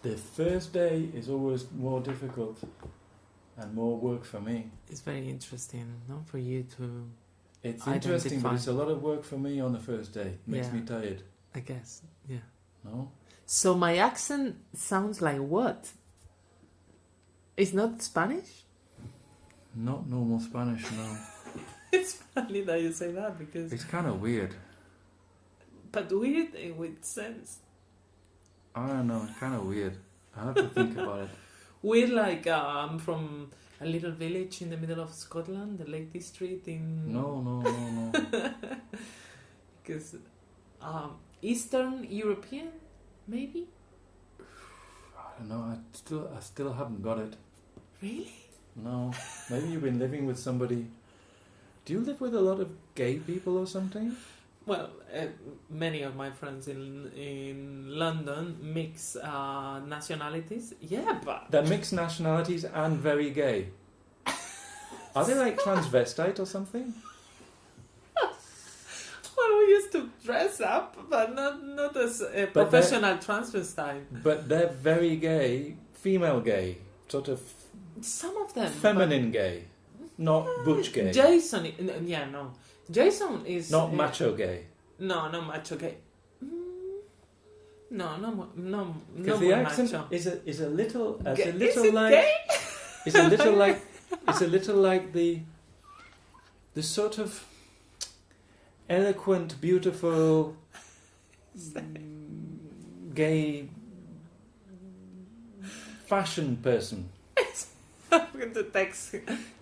The first day is always more difficult and more work for me. It's very interesting, no, for you to. It's interesting, but it's a lot of work for me on the first day. Makes me tired. I guess, yeah. No? So my accent sounds like what? It's not Spanish? Not normal Spanish, no. It's funny that you say that because... It's kind of weird. But weird with sense. I don't know, it's kind of weird. I have to think about it. Weird like I'm from a little village in the middle of Scotland, the Lake District in... No. Because Eastern European, maybe? I don't know, I still haven't got it. Really? No. Maybe you've been living with somebody... Do you live with a lot of gay people or something? Well, many of my friends in London mix nationalities. Yeah, but... They're mixed nationalities and very gay. Are they like transvestite or something? Well, we used to dress up, but not as a professional transvestite. But they're very gay, female gay, sort of... Some of them. Feminine gay, not butch gay. Jason, Jason is... Not macho gay. No, not macho gay. No, because the accent macho. is a little like gay? it's a little like the sort of eloquent, beautiful gay fashion person. I'm going to text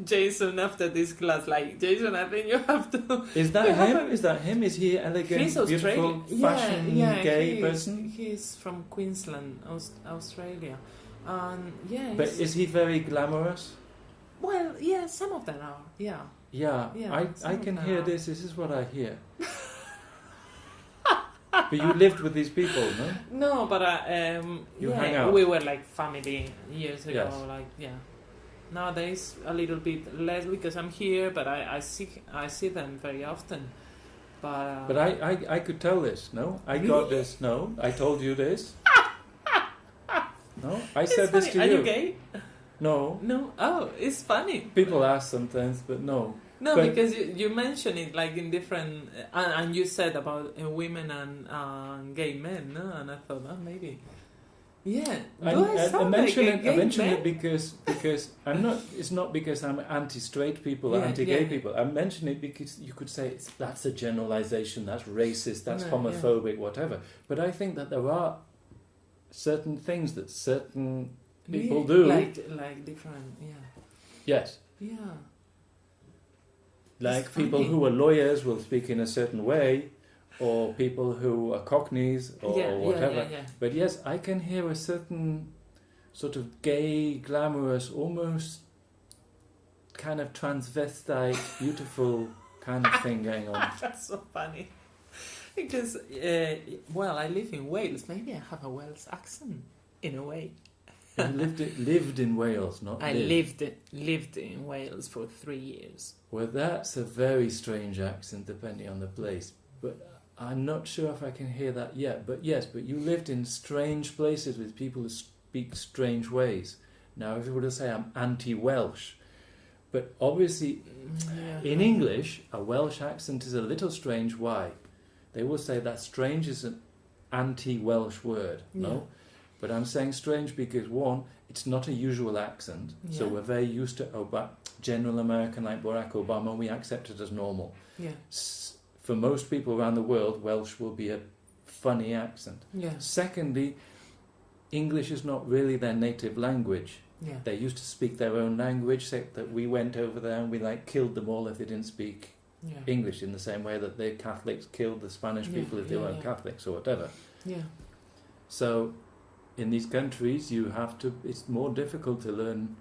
Jason after this class. Like, Jason, I think you have to... Is that him? Is that him? Is he elegant, he's beautiful, fashion gay person? He's from Queensland, Australia. But is he very glamorous? Well, yeah, some of them are, yeah. Yeah, I can hear this. This is what I hear. But you lived with these people, no? No, but you hang out. We were like family years ago. Yes. Like, yeah. Nowadays a little bit less because I'm here, but I see them very often. But I could tell this. No, I got this. No, I told you this. No, I said this to you. Are you gay? No. No. Oh, it's funny. People ask sometimes, but no. No, but because you mentioned it like in different, and you said about women and gay men, no? And I thought, maybe, yeah. I mention it because I'm not. It's not because I'm anti-straight people or anti-gay people. I mention it because you could say that's a generalization, that's racist, that's homophobic, whatever. But I think that there are certain things that certain people do, like different, Yes. Yeah. Like people who are lawyers will speak in a certain way, or people who are cockneys or whatever. Yeah. But yes, I can hear a certain sort of gay, glamorous, almost kind of transvestite, beautiful kind of thing going on. That's so funny. Because, I live in Wales. Maybe I have a Welsh accent, in a way. You lived in Wales, not I lived in Wales for 3 years. Well, that's a very strange accent, depending on the place. But I'm not sure if I can hear that yet. But yes, but you lived in strange places with people who speak strange ways. Now, if you were to say I'm anti-Welsh, but obviously, in English, a Welsh accent is a little strange. Why? They will say that strange is an anti-Welsh word, no? But I'm saying strange because, one, it's not a usual accent, so we're very used to General American like Barack Obama, we accept it as normal. Yeah. For most people around the world, Welsh will be a funny accent. Yeah. Secondly, English is not really their native language. Yeah. They used to speak their own language, except that we went over there and we killed them all if they didn't speak English, in the same way that the Catholics killed the Spanish people if they weren't Catholics or whatever. Yeah. So in these countries, it's more difficult to learn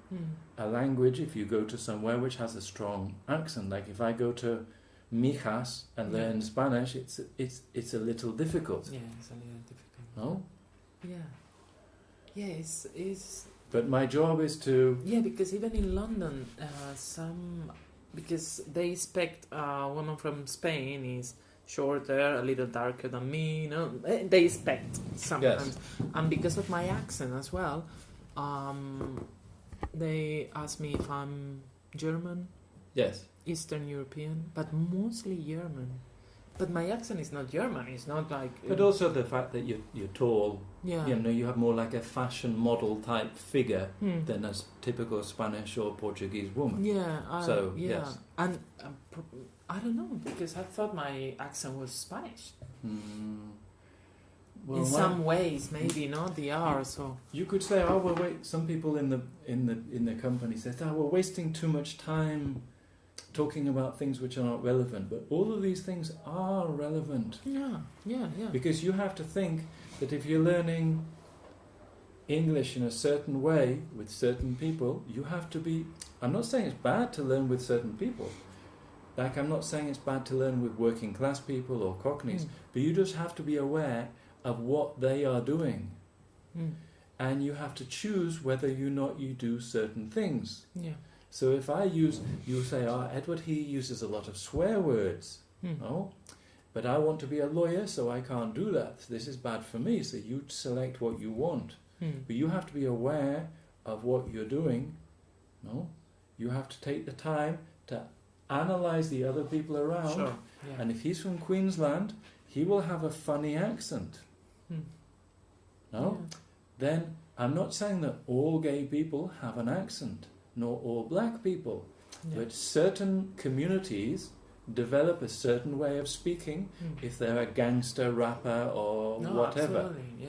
a language if you go to somewhere which has a strong accent. Like if I go to Mijas and learn Spanish, it's a little difficult. Yeah, it's a little difficult. No? Yeah. Yeah, it's... But my job is to... Yeah, because even in London, because they expect a woman from Spain is shorter, a little darker than me, you know, they expect sometimes. Yes. And because of my accent as well, they ask me if I'm German, Yes. Eastern European, but mostly German. But my accent is not German. It's not like. But also the fact that you're tall. Yeah. You know, you have more like a fashion model type figure Hmm. than a typical Spanish or Portuguese woman. Yeah. So, yeah. yes. And I don't know, because I thought my accent was Spanish. Well, in some ways, maybe not the R. So you could say, oh well, wait. Some people in the company say, oh, we're wasting too much time talking about things which are not relevant. But all of these things are relevant. yeah. Because you have to think that if you're learning English in a certain way with certain people, you have to be... I'm not saying it's bad to learn with certain people. Like, I'm not saying it's bad to learn with working class people or Cockneys, but you just have to be aware of what they are doing. And you have to choose whether or not you do certain things. Yeah. So if you say, Edward, he uses a lot of swear words. Oh, but I want to be a lawyer, so I can't do that. This is bad for me, so you select what you want. But you have to be aware of what you're doing. No, you have to take the time to analyse the other people around. Sure. Yeah. And if he's from Queensland, he will have a funny accent. No? Yeah. Then I'm not saying that all gay people have an accent, nor all black people. Yeah. But certain communities develop a certain way of speaking if they're a gangster rapper or whatever. Absolutely.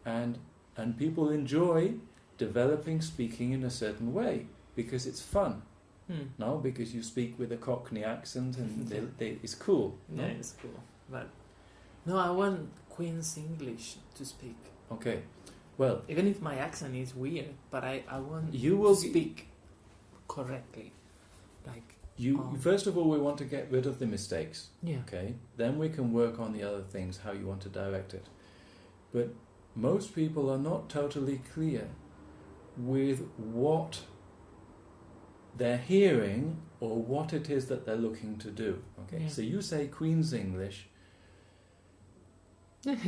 Yeah. And people enjoy developing speaking in a certain way because it's fun. No, because you speak with a Cockney accent and it's cool. No? Yeah, it's cool. But no, I want Queen's English to speak. Okay. Well, Even if my accent is weird, but I want you will to speak correctly. Like first of all, we want to get rid of the mistakes. yeah. Okay. Then we can work on the other things, how you want to direct it. But most people are not totally clear with what they're hearing or what it is that they're looking to do. Okay. Yeah. So you say Queen's English.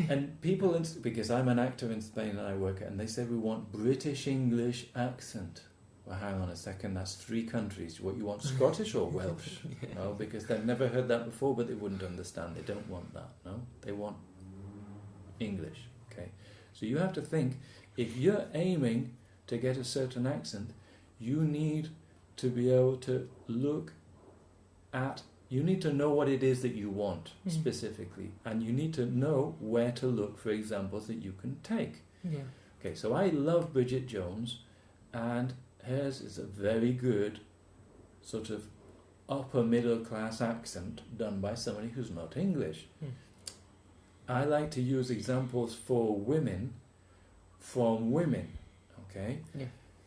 And people, because I'm an actor in Spain and I work, and they say we want British English accent. Well, hang on a second, that's 3 countries. What you want, Scottish or Welsh? No, because they've never heard that before, but they wouldn't understand. They don't want that. No, they want English. Okay, so you have to think, if you're aiming to get a certain accent, you need to be able to look at. You need to know what it is that you want specifically, and you need to know where to look for examples that you can take. Yeah. Okay, so I love Bridget Jones, and hers is a very good sort of upper middle class accent done by somebody who's not English. I like to use examples for women from women, okay? Yeah.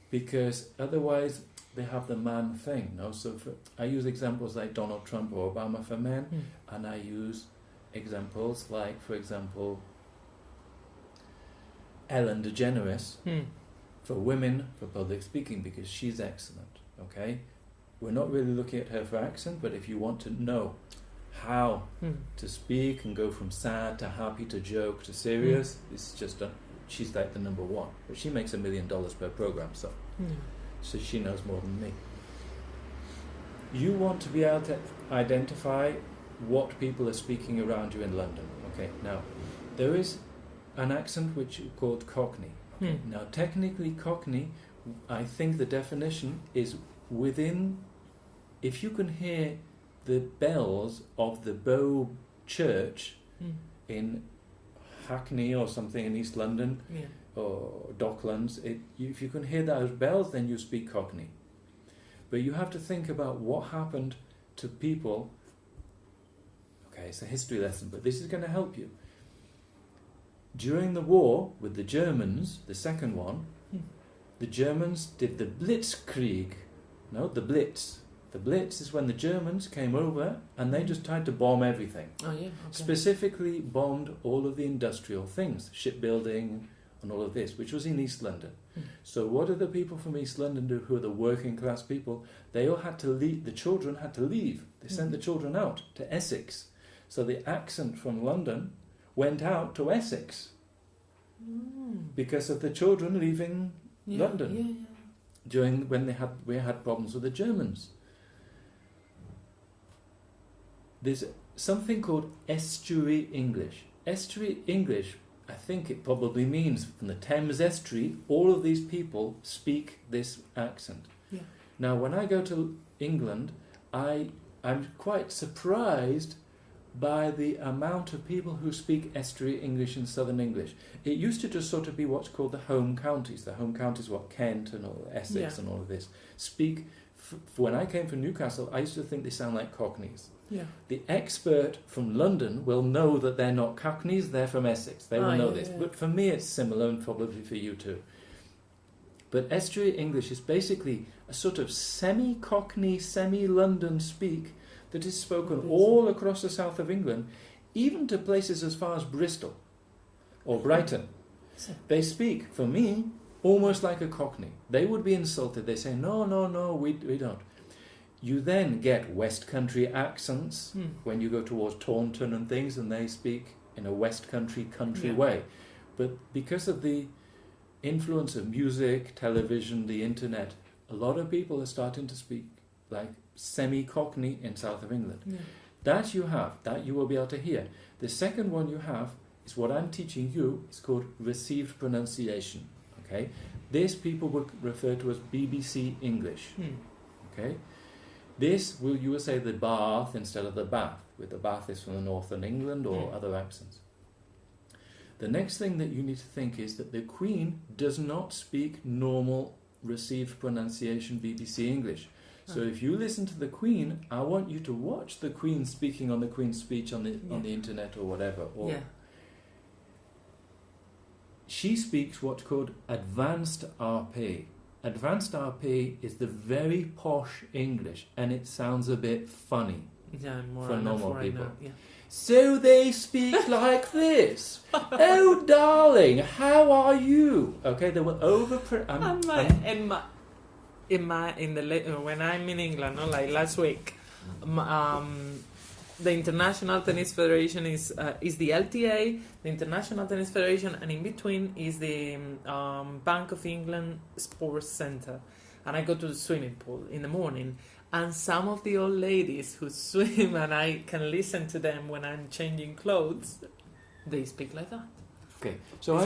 Because otherwise they have the man thing, no? So I use examples like Donald Trump or Obama for men, and I use examples like, for example, Ellen DeGeneres for women for public speaking, because she's excellent, okay? We're not really looking at her for accent, but if you want to know how to speak and go from sad to happy to joke to serious, it's just she's like the number one. But she makes $1 million per program, so she knows more than me. You want to be able to identify what people are speaking around you in London. Okay, now there is an accent which is called Cockney. Okay? Now technically Cockney, I think the definition is within, if you can hear the bells of the Bow Church in Hackney or something in East London, or Docklands, if you can hear those bells, then you speak Cockney. But you have to think about what happened to people. Okay, it's a history lesson, but this is going to help you. During the war with the Germans, the second one, the Germans did the Blitzkrieg. No, the Blitz. The Blitz is when the Germans came over and they just tried to bomb everything. Oh yeah. Okay. Specifically bombed all of the industrial things, shipbuilding and all of this, which was in East London. So what did the people from East London do, who are the working class people? They all had to leave. The children had to leave. They sent the children out to Essex. So the accent from London went out to Essex because of the children leaving London during when we had problems with the Germans. There's something called estuary English. Estuary English, I think it probably means from the Thames estuary, all of these people speak this accent. Yeah. Now, when I go to England, I'm quite surprised by the amount of people who speak estuary English and Southern English. It used to just sort of be what's called the home counties. The home counties, what Kent and all Essex and all of this, speak. When I came from Newcastle, I used to think they sound like Cockneys. Yeah. The expert from London will know that they're not Cockneys, they're from Essex. They will know this. Yeah. But for me, it's similar, and probably for you too. But estuary English is basically a sort of semi-Cockney, semi-London speak that is spoken all across the south of England, even to places as far as Bristol or Brighton. They speak, for me, almost like a Cockney. They would be insulted. They say, no, we don't. You then get West Country accents when you go towards Taunton and things, and they speak in a West Country way. But because of the influence of music, television, the internet, a lot of people are starting to speak like semi-Cockney in south of England. Yeah. That you have, that you will be able to hear. The second one you have is what I'm teaching you. It's called received pronunciation. Okay, this people would refer to as BBC English. Okay, this you will say the Bath instead of the Bath, with the Bath is from the northern England or other accents. The next thing that you need to think is that the Queen does not speak normal received pronunciation BBC English. So if you listen to the Queen, I want you to watch the Queen speaking on the Queen's speech on the internet or whatever. Or she speaks what's called advanced RP. Advanced RP is the very posh English, and it sounds a bit funny for normal people. So they speak like this. Oh, darling, how are you? Okay, they will when I'm in England, like last week, the International Tennis Federation is the LTA, the International Tennis Federation, and in between is the Bank of England Sports Centre. And I go to the swimming pool in the morning, and some of the old ladies who swim, and I can listen to them when I'm changing clothes, they speak like that. Okay, so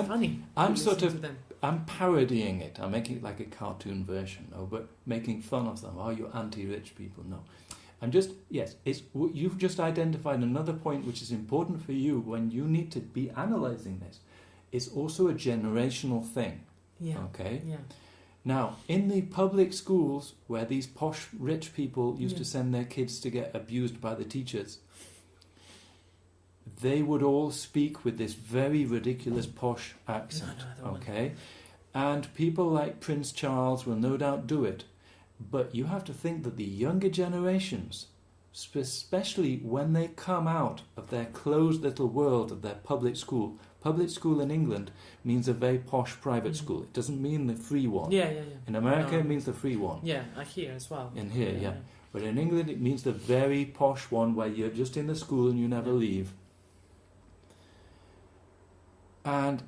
I'm parodying it. I'm making it like a cartoon version, but making fun of them. Oh, you anti-rich people. No. I'm just, you've just identified another point which is important for you when you need to be analysing this. It's also a generational thing. Yeah. Okay? Yeah. Now, in the public schools where these posh rich people used to send their kids to get abused by the teachers, they would all speak with this very ridiculous posh accent. Okay? And people like Prince Charles will no doubt do it. But you have to think that the younger generations, especially when they come out of their closed little world of their public school in England means a very posh private school. It doesn't mean the free one. In America, it means the free one. Yeah, here as well. In here, But in England, it means the very posh one where you're just in the school and you never leave. And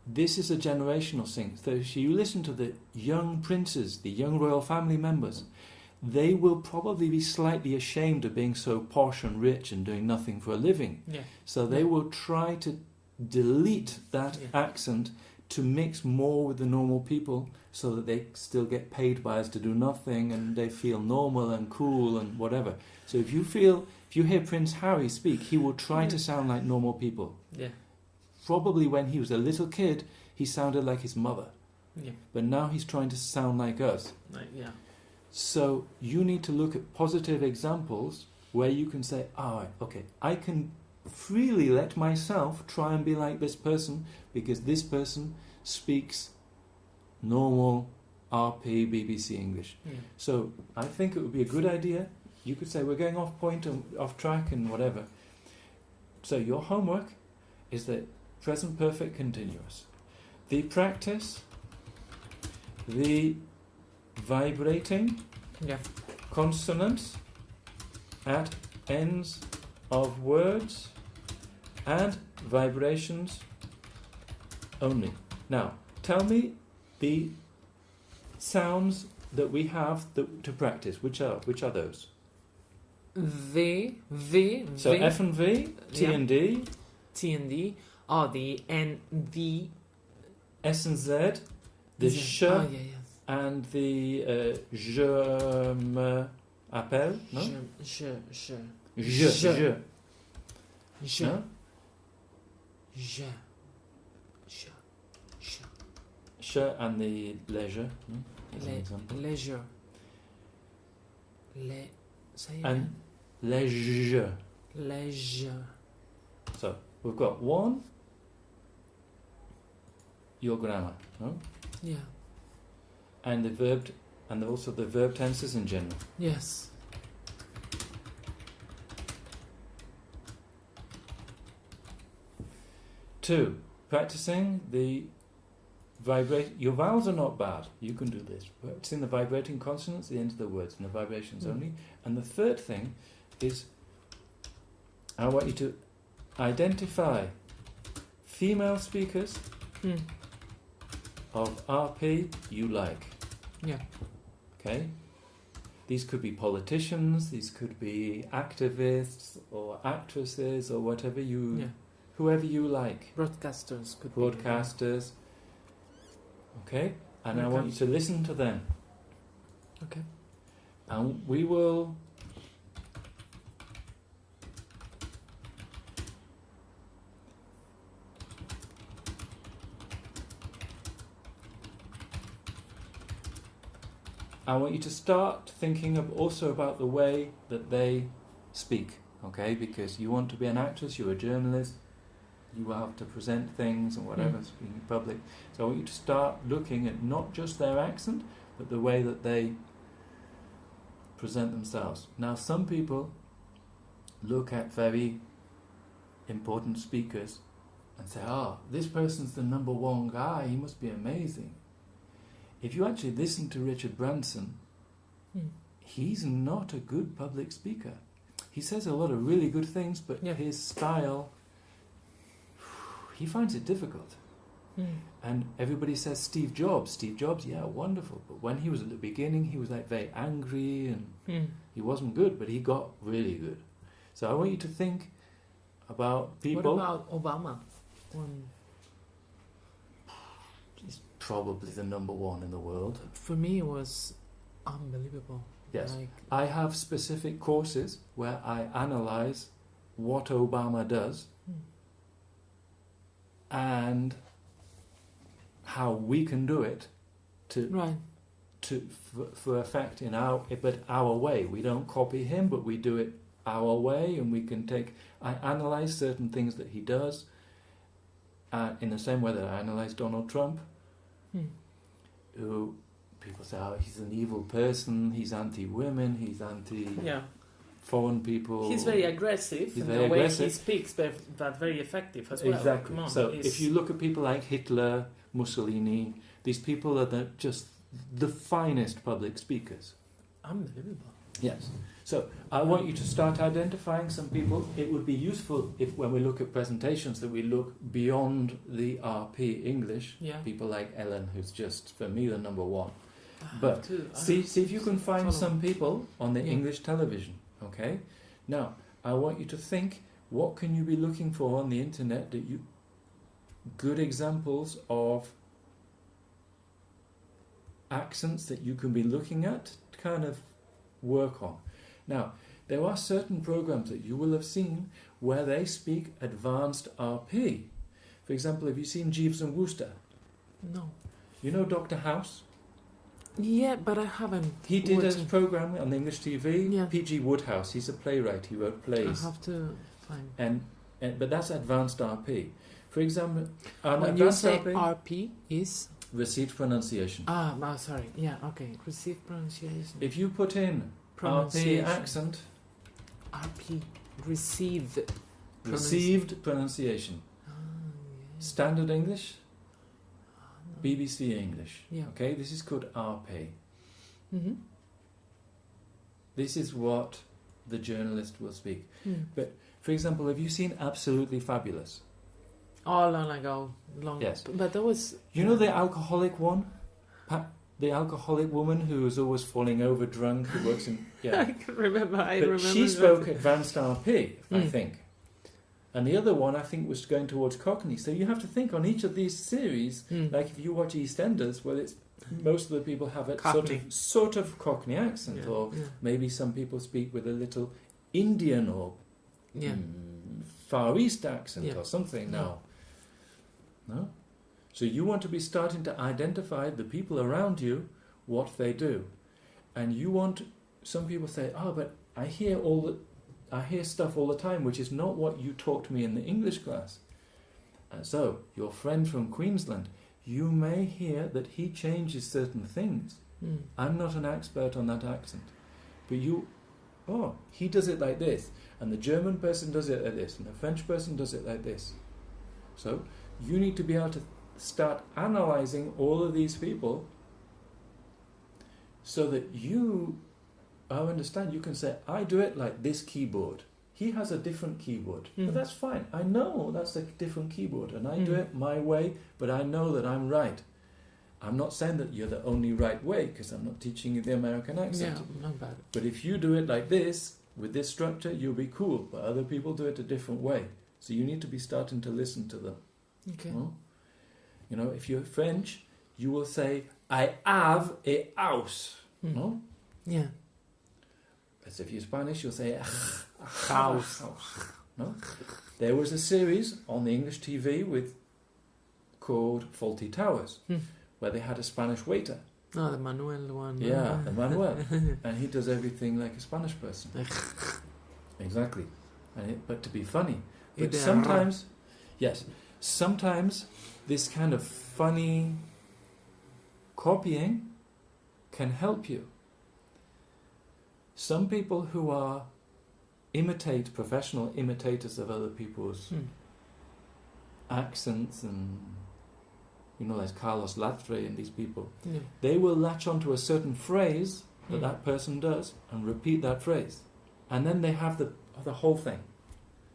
this is a generational thing. So if you listen to the young princes, the young royal family members, they will probably be slightly ashamed of being so posh and rich and doing nothing for a living. Yeah. So they will try to delete that accent to mix more with the normal people so that they still get paid by us to do nothing and they feel normal and cool and whatever. So if you hear Prince Harry speak, he will try to sound like normal people. Yeah. Probably when he was a little kid, he sounded like his mother. Yeah. But now he's trying to sound like us. Yeah. So you need to look at positive examples where you can say, I can freely let myself try and be like this person because this person speaks normal RP BBC English. Yeah. So I think it would be a good idea. You could say we're going off point and off track and whatever. So your homework is the present perfect continuous. The practice, the vibrating consonants at ends of words and vibrations only. Now, tell me the sounds that we have to practice. Which are those? V. So V. F and V, T Yeah. and D, T and D. Oh, the N, D. S and Z, the Z. sh, Oh, yeah, yes. and the je me appelle, no? Je. Je. Je. No? Je. Sh and the leisure, no? As an example. Leisure. Say it And leisure. Leisure. So we've got one, your grammar, no? Yeah. And the verb, and also the verb tenses in general. Yes. Two, practicing the vibrate. Your vowels are not bad. You can do this. Practicing the vibrating consonants at the end of the words and the vibrations only. And the third thing is, I want you to identify female speakers of RP you like. Yeah. Okay? These could be politicians, these could be activists or actresses or whatever you, Yeah. whoever you like. Broadcasters could Broadcasters. Okay? And I want you to listen to them. Okay. And we will I want you to start thinking also about the way that they speak, okay? Because you want to be an actress, you're a journalist, you have to present things and whatever, speaking in public. So I want you to start looking at not just their accent, but the way that they present themselves. Now, some people look at very important speakers and say, oh, this person's the number one guy, he must be amazing. If you actually listen to Richard Branson, he's not a good public speaker. He says a lot of really good things, but his style, he finds it difficult. And everybody says Steve Jobs, yeah, wonderful. But when he was at the beginning, he was like very angry and he wasn't good, but he got really good. So I want you to think about people. What about Obama? He's probably the number one in the world. For me, it was unbelievable. Yes. Like, I have specific courses where I analyze what Obama does and how we can do it for effect in our way. We don't copy him, but we do it our way, and we can I analyze certain things that he does in the same way that I analyze Donald Trump, who people say, oh, he's an evil person, he's anti-women, he's anti-foreign people. He's very aggressive in the way he speaks, but very effective as well. Exactly. Come on, so if you look at people like Hitler, Mussolini, these people are just the finest public speakers. Unbelievable. Yes. So I want you to start identifying some people. It would be useful if when we look at presentations that we look beyond the RP English. Yeah. People like Ellen, who's just, for me, the number one. But see if you can find some people on the English television, okay? Now, I want you to think, what can you be looking for on the internet good examples of accents that you can be looking at to kind of work on. Now, there are certain programs that you will have seen where they speak advanced RP. For example, have you seen Jeeves and Wooster? No. You know Dr. House? Yeah, but I haven't. He did a program on English TV. Yeah. P.G. Woodhouse, he's a playwright. He wrote plays. I have to find. But that's advanced RP. For example, when you say RP is received pronunciation. Sorry. Yeah, okay. Received pronunciation. If you put in RP accent, RP received pronunciation. Yeah. Standard English, BBC English. Yeah. Okay, this is called RP. Mm-hmm. This is what the journalist will speak. But, for example, have you seen Absolutely Fabulous? Oh, long ago. Yes. But that was... You know the alcoholic one? The alcoholic woman who was always falling over drunk, who works in... Yeah. I can remember. But she spoke advanced RP, I think. And the other one, I think, was going towards Cockney. So you have to think on each of these series, like if you watch EastEnders, well, it's most of the people have a sort of Cockney accent, or maybe some people speak with a little Indian or Far East accent or something now. No? So you want to be starting to identify the people around you, what they do. And you want... Some people say, but I hear stuff all the time which is not what you taught to me in the English class. And so, your friend from Queensland, you may hear that he changes certain things. I'm not an expert on that accent. But he does it like this. And the German person does it like this. And the French person does it like this. So, you need to be able to start analysing all of these people so that you... I understand you can say, I do it like this keyboard. He has a different keyboard. But that's fine. I know that's a different keyboard. And I do it my way, but I know that I'm right. I'm not saying that you're the only right way, because I'm not teaching you the American accent. Yeah, not bad. But if you do it like this, with this structure, you'll be cool. But other people do it a different way. So you need to be starting to listen to them. Okay. You know, if you're French, you will say, I have a house. No? Yeah. As if you're Spanish, you'll say house. No? There was a series on the English TV called Faulty Towers, where they had a Spanish waiter. Oh, the Manuel one. Yeah, the Manuel. And he does everything like a Spanish person. Exactly. But to be funny. But sometimes this kind of funny copying can help you. Some people who are professional imitators of other people's accents, and like Carlos Latre and these people, they will latch onto a certain phrase that person does and repeat that phrase, and then they have the whole thing.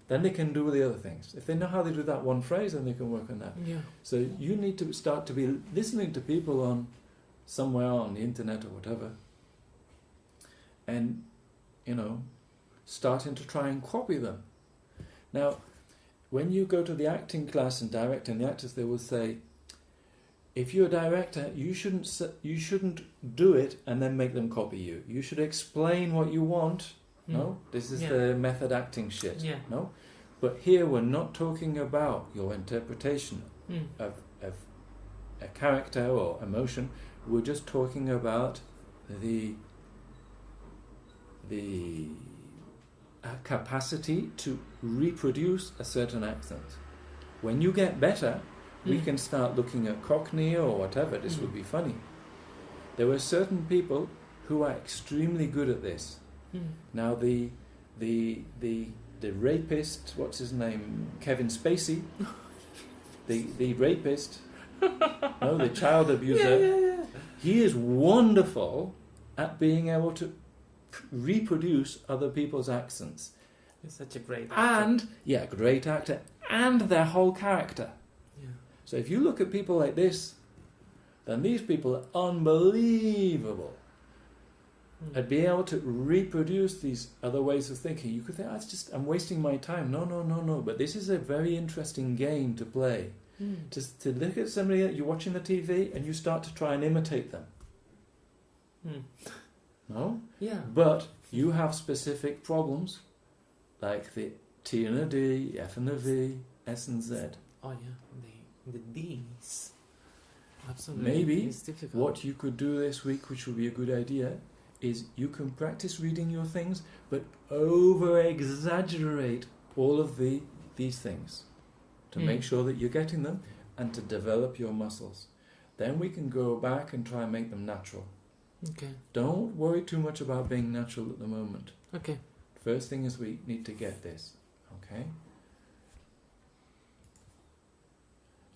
Then they can do the other things. If they know how they do that one phrase, then they can work on that. Yeah. So you need to start to be listening to people somewhere on the internet or whatever, and starting to try and copy them. Now, when you go to the acting class and directing the actors, they will say, if you're a director, you shouldn't do it and then make them copy you. You should explain what you want. No, this is the method acting shit. Yeah. No, but here we're not talking about your interpretation of a character or emotion. We're just talking about the capacity to reproduce a certain accent. When you get better, we can start looking at Cockney or whatever. This would be funny. There were certain people who are extremely good at this. Now the rapist, what's his name, Kevin Spacey, the rapist, no, the child abuser, he is wonderful at being able to reproduce other people's accents. He's such a great actor. Great actor, and their whole character. Yeah. So if you look at people like this, then these people are unbelievable at being able to reproduce these other ways of thinking. You could think, I'm wasting my time. No. But this is a very interesting game to play. Just to look at somebody that you're watching the TV and you start to try and imitate them. No? Yeah. But you have specific problems, like the T and a D, F and a V, S and Z. Oh yeah, the D's. Absolutely. Maybe what you could do this week, which would be a good idea, is you can practice reading your things, but over-exaggerate all of these things to make sure that you're getting them and to develop your muscles. Then we can go back and try and make them natural. Okay. Don't worry too much about being natural at the moment. Okay. First thing is we need to get this. Okay?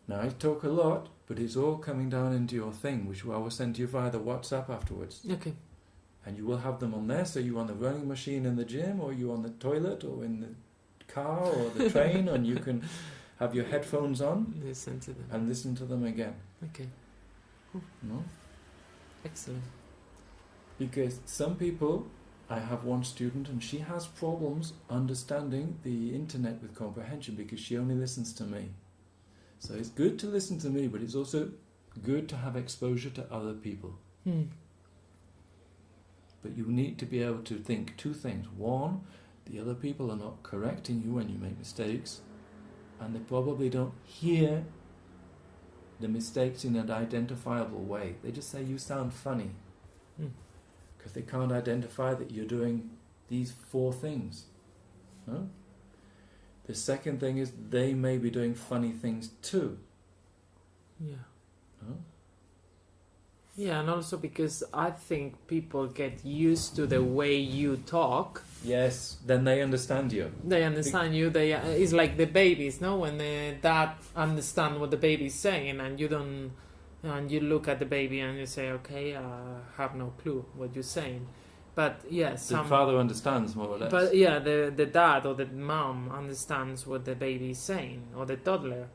Now I talk a lot, but it's all coming down into your thing, which I will send you via the WhatsApp afterwards. Okay. And you will have them on there, so you're on the running machine in the gym, or you're on the toilet, or in the car, or the train, and you can have your headphones on. Listen to them. And listen to them again. Okay. No? Excellent. Because some people, I have one student and she has problems understanding the internet with comprehension because she only listens to me. So it's good to listen to me, but it's also good to have exposure to other people. But you need to be able to think two things. One, the other people are not correcting you when you make mistakes, and they probably don't hear the mistakes in an identifiable way. They just say you sound funny. Because they can't identify that you're doing these 4 things. No? The second thing is they may be doing funny things too. Yeah. No? Yeah, and also because I think people get used to the way you talk. Yes, then they understand you. They understand you. They it's like the babies, no? When the dad understand what the baby is saying, and you don't, and you look at the baby and you say, "Okay, I have no clue what you're saying." But yes, the father understands more or less. But yeah, the dad or the mom understands what the baby is saying, or the toddler.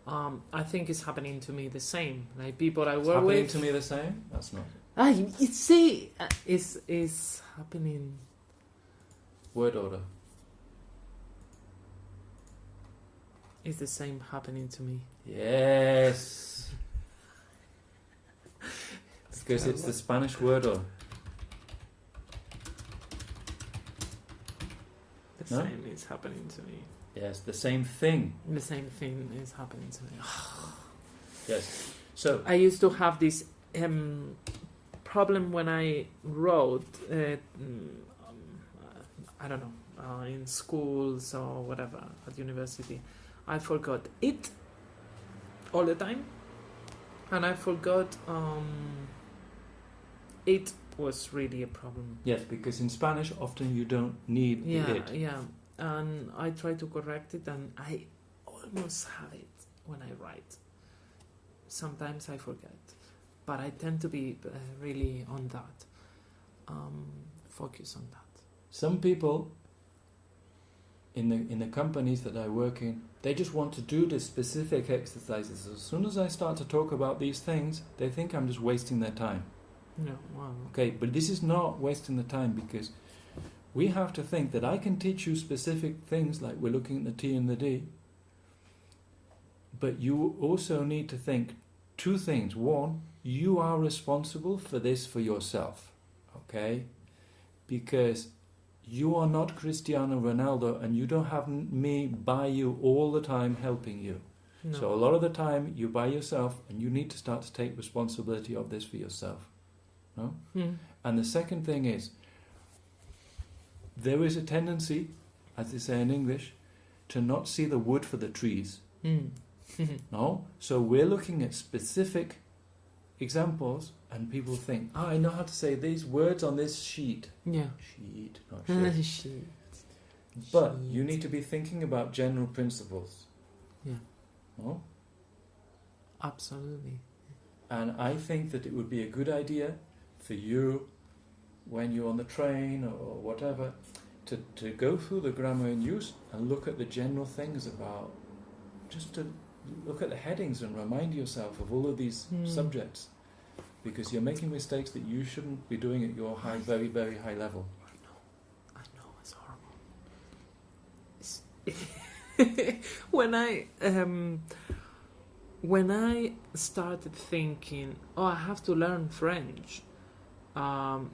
I think it's happening to me the same. Like people I work with. Happening to me the same? That's not. It's happening. Word order. It's the same happening to me. Yes. Because it's the Spanish word order. The same is happening to me. Yes, the same thing. The same thing is happening to me. Yes. So I used to have this problem when I wrote. I don't know, in schools or whatever at university. I forgot it all the time, and I forgot it was really a problem. yes, because in Spanish often you don't need the it. Yeah. And I try to correct it, and I almost have it when I write. Sometimes I forget, but I tend to be really on that, focus on that. Some people in the companies that I work in, they just want to do the specific exercises. As soon as I start to talk about these things, they think I'm just wasting their time. No, wow. Okay, but this is not wasting the time, because we have to think that I can teach you specific things, like we're looking at the T and the D, but you also need to think 2 things. One, you are responsible for this for yourself, okay? Because you are not Cristiano Ronaldo, and you don't have me by you all the time helping you. No. So a lot of the time you're by yourself, and you need to start to take responsibility of this for yourself. No? And the second thing is, there is a tendency, as they say in English, to not see the wood for the trees. No? So we're looking at specific examples, and people think, I know how to say these words on this sheet. Yeah. Sheet, not sheet. Sheet. But you need to be thinking about general principles. Yeah. No? Absolutely. And I think that it would be a good idea for you, when you're on the train or whatever, to go through the grammar in use and look at the general things about, just to look at the headings and remind yourself of all of these subjects, because you're making mistakes that you shouldn't be doing at your very, very high level. I know, it's horrible. When I started thinking, I have to learn French,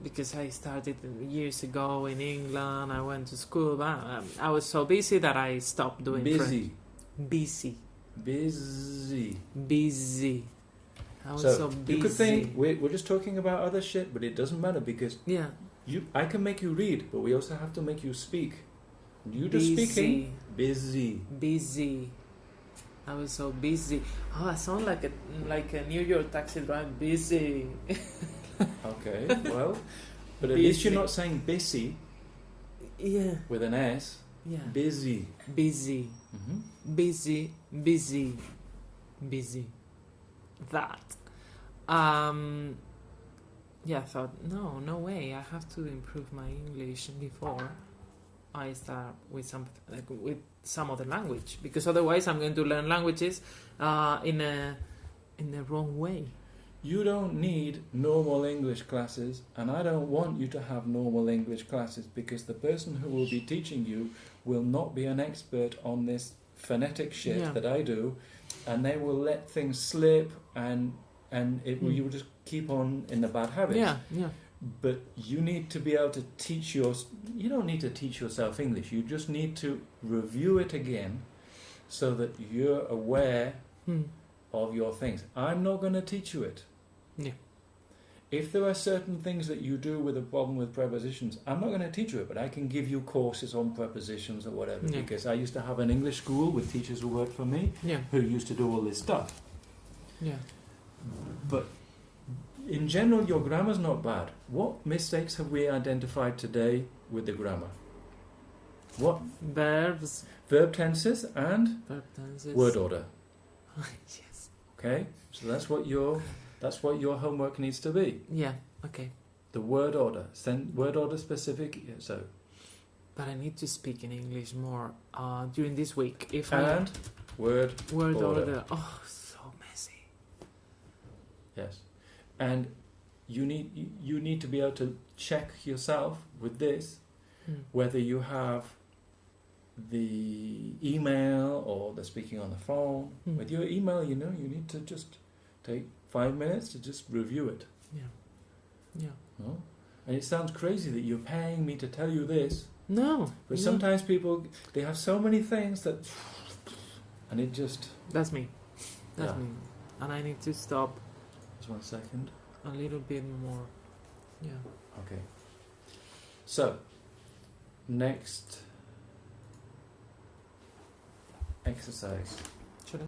because I started years ago in England, I went to school, but I was so busy that I stopped doing French. Busy. I was so busy. You could think we're just talking about other shit, but it doesn't matter, because I can make you read, but we also have to make you speak. You just speaking. Busy. I was so busy. I sound like a New York taxi driver. Busy. Okay, well, but at least you're not saying busy. Yeah. With an S. Yeah. Busy. Mm-hmm. Busy. That. I thought, no way. I have to improve my English before I start with some other language, because otherwise I'm going to learn languages in the wrong way. You don't need normal English classes, and I don't want you to have normal English classes, because the person who will be teaching you will not be an expert on this phonetic shit that I do, and they will let things slip, and you will just keep on in the bad habits. Yeah. But you need to be able to teach you don't need to teach yourself English. You just need to review it again so that you're aware of your things. I'm not going to teach you it. Yeah. If there are certain things that you do with a problem with prepositions, I'm not going to teach you it, but I can give you courses on prepositions or whatever, because I used to have an English school with teachers who worked for me who used to do all this stuff. Yeah. But in general, your grammar's not bad. What mistakes have we identified today with the grammar? What? Verbs. Verb tenses and word order. Yes. Okay? So that's what your homework needs to be. Yeah, okay. The word order. Word order specific. So. But I need to speak in English more during this week. Word order. Oh, so messy. Yes. And you need to be able to check yourself with this, whether you have the email or the speaking on the phone. With your email, you need to just take 5 minutes to just review it. Yeah. No? And it sounds crazy that you're paying me to tell you this. No. But sometimes people, they have so many things that, and it just... That's me. That's me. And I need to stop. Just 1 second. A little bit more. Yeah. Okay. So, next exercise.